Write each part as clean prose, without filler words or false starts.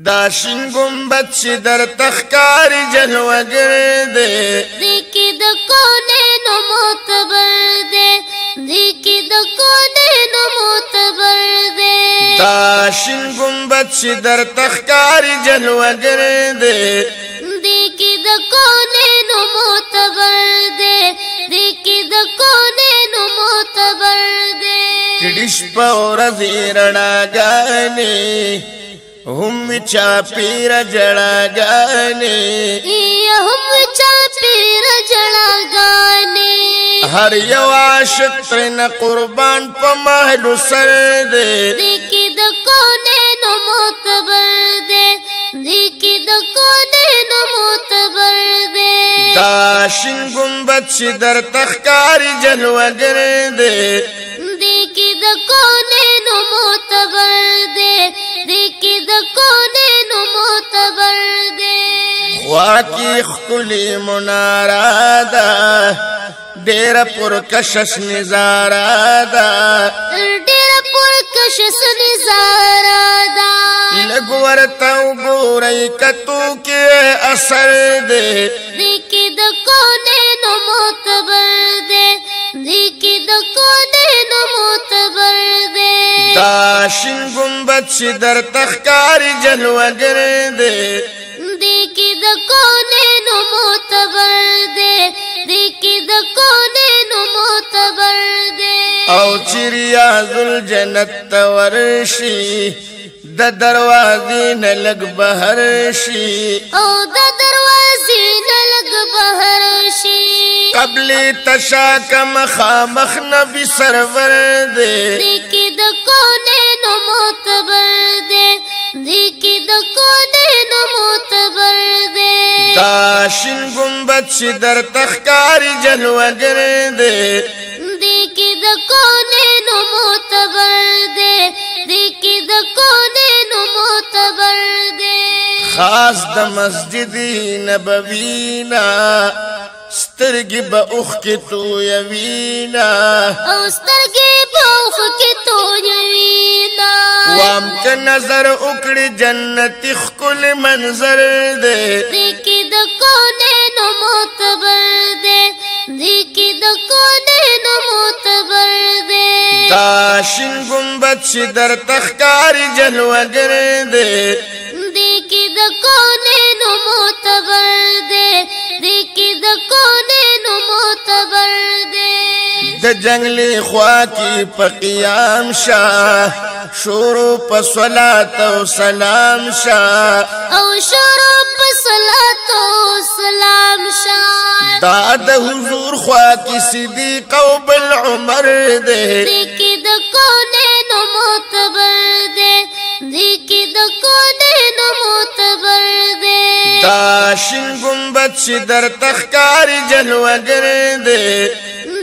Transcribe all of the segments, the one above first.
دا شین گنبد چې در تخکاری جلوگر دے دیکی دا کونینو معتبر دے دیکی دا کونینو معتبر دے دا شین گنبد چې در تخکاری جلوگر دے دیکی دا کونینو معتبر دے دیکی دا کونینو معتبر دے کڑش پورزی رڼاګانې هم چاپیر جڑاگانے یا هم چاپیر جڑاگانے ہر یو عاشق ترین قربان پا محلو سر دے دیکی دا کونینو معتبر دے دیکی دا کونینو معتبر دے دا شین گنبد چې در تخکاری جلوگر دے دیکی دا کونینو معتبر دے دیکی دا کونینو معتبر دے خواکی خکلی منارا دا دیر پرکشش نظارا دا دیر پرکشش نظارا دا لگورتاو گوری کتو کے اثر دے دیکی دا کونینو معتبر دے دیکی دا کونینو معتبر دے دا شین گنبد چې در تخکاری جلوگر دے دیکی دا کونینو معتبر دے دیکی دا کونینو معتبر دے او چریاز الجنت ورشی دا دروازی نلگ بہر شی او دا دروازی نلگ بہر شی قبلی تشاک مخامخ نبی سرور دے دیکی دا کونینو معتبر دے دیکی دا کونینو معتبر دے دا شین گنبد چې در تخکاری جلوگر دے دیکی دا کونینو معتبر دے دیکی دا کونینو معتبر دے خاص د مسجدی نبوینا سترگی با اوخ کی تو یوینا او سترگی با اوخ کی تو یوینا وام کا نظر اکڑی جنتی خکل منظر دے دیکی دا کونینو معتبر دے دیکی دا کونینو معتبر دے دا شین گنبد چې در تخکاری جلوگر دے دیکی دا کونینو معتبر دے دیکی دا کونینو معتبر دے د جنگلی خوا کی پا قیام شاہ شروع پا صلاة و سلام شاہ او شروع پا صلاة و سلام شاہ دا د حضور خوا کی صدیق و بالعمر دے دیکی دا کونینو معتبر دے دیکی دا کونینو معتبر دے دا شین گنبد چې در تخکاری جلوگر دے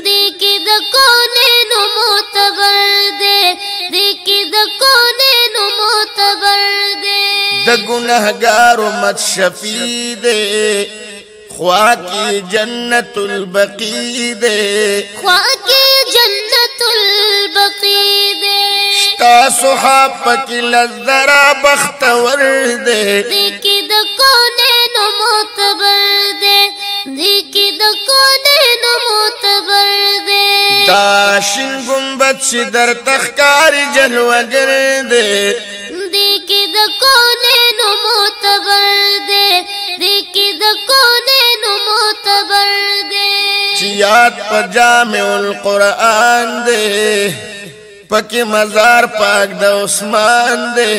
دیکی دا کونینو معتبر دے دیکی دا کونینو معتبر دے دا گنہگار امت شفیع دے خواہ کی جنت البقی دے خواہ کی جنت البقی دے شتا صحاب کی لذرا بختور دے دیکی دا کونینو معتبر دے دیکی دا کونینو معتبر دے دا شین گنبد چې در تخکاری جلوگر دے دیکی دا کونینو معتبر دے دیکی دا کونینو معتبر دے چیات پا جامع القرآن دے پکی مزار پاک دا عثمان دے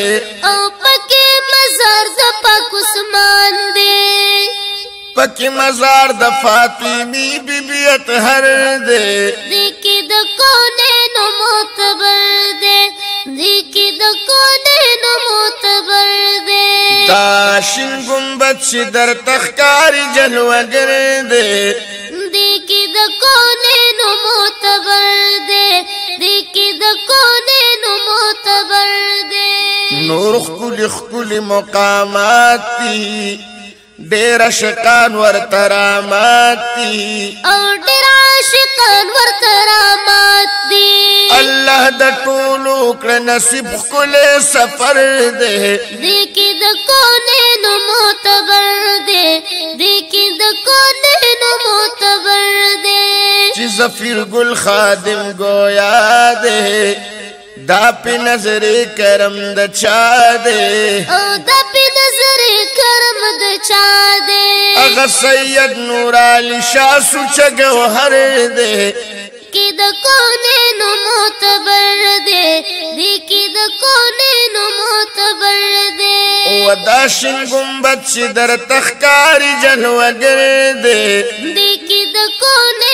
او پکی مزار دا پاک عثمان دے پکی مزار دا فاطمی بی بی اطہر دے دیکی دا کونینو معتبر دے دیکی دا کونینو معتبر دے دا شین گنبد چې در تخکاری جلوگر دے دیکی دا کونینو معتبر دے دیکی دا کونینو معتبر دے نور خکل خکل مقامات تی ډېر عاشقان ورته رامات دي او ډېر عاشقان ورته رامات دي الله د ټولو کړه نصیب ښکلی سفر دی دې کې د کونینو معتبر دی دې کې د کونینو معتبر دی چې زفیر ګل خادم گویا دی دا پی نظر کرم د چا دی او دا پی نظر کرم د چا دی اغا سید نور علی شاہ سوچ گوہر دی کی د کونینو معتبر دی دی کی د کونینو معتبر دی و دا شین گنبد چی در تخکاری جلوگر دی دی کی د کونینو